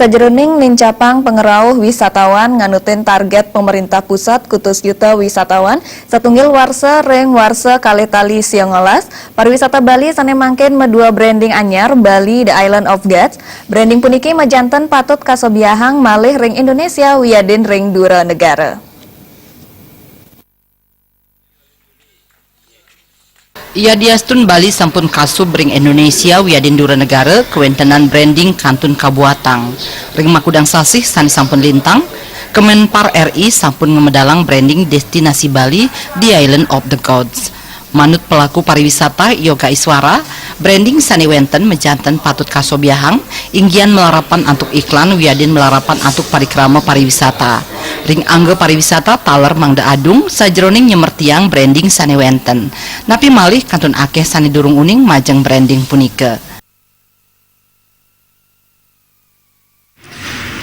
Sajroning nincapang pengerauh wisatawan nganutin target pemerintah pusat kutus juta wisatawan satunggil warsa reng warsa kalitali siongolas pariwisata Bali sane mangken medua branding anyar Bali The Island of Gods. Branding puniki majanten patut kasobiahang malih ring Indonesia wiadin ring dura negara. Ia diastun Bali sampun kasub ring Indonesia wiadin dura negara kewentenan branding kantun kabuatang. Ring makudang sasih sani sampun lintang, Kemenpar RI sampun ngemedalang branding destinasi Bali The Island of the Gods. Manut pelaku pariwisata Yoga Iswara, branding sani wenten mejanten patut kasobiahang, inggian melarapan antuk iklan wiadin melarapan antuk parikrama pariwisata. Ring angge pariwisata taler mangda adung sajroning nyemertiang branding sani wenten. Napi malih kantun akeh sani durung uning majeng branding punike.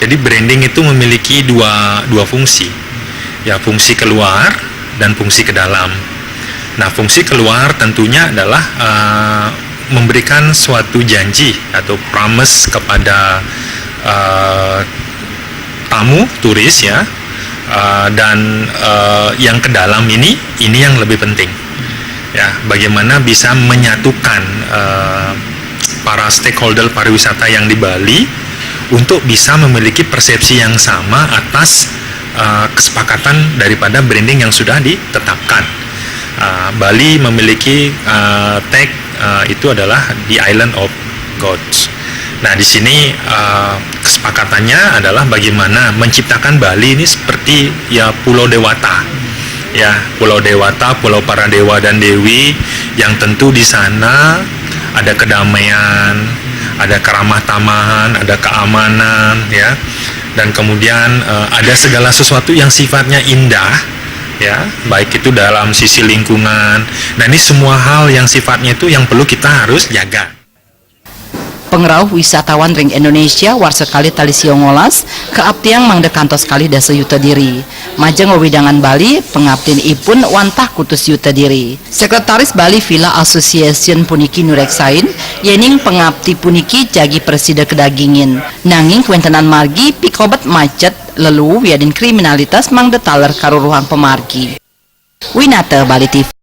Jadi branding itu memiliki dua fungsi, ya fungsi keluar dan fungsi ke dalam. Nah fungsi keluar tentunya adalah memberikan suatu janji atau promise kepada tamu turis ya. Dan yang ke dalam ini yang lebih penting ya, bagaimana bisa menyatukan para stakeholder pariwisata yang di Bali untuk bisa memiliki persepsi yang sama atas kesepakatan daripada branding yang sudah ditetapkan. Bali memiliki tag itu adalah The Island of Gods. Nah di sini kesepakatannya adalah bagaimana menciptakan Bali ini seperti ya Pulau Dewata, ya Pulau Dewata, Pulau para dewa dan dewi yang tentu di sana ada kedamaian, ada keramah tamahan, ada keamanan, ya, dan kemudian ada segala sesuatu yang sifatnya indah, ya, baik itu dalam sisi lingkungan. Nah ini semua hal yang sifatnya itu yang perlu kita harus jaga. Pengerauh wisatawan ring Indonesia warsa kali tali siongolas keaptiang mangde kantos kali dasa yuta diri. Majeng wewidangan Bali pengaptin ipun wantah kutus yuta diri. Sekretaris Bali Villa Association puniki nureksain yening pengapti puniki jagi presida kedagingin. Nanging kuentenan margi pikobat macet lelu wiadin kriminalitas mangde taler karuruhang pemargi. Winata Bali TV.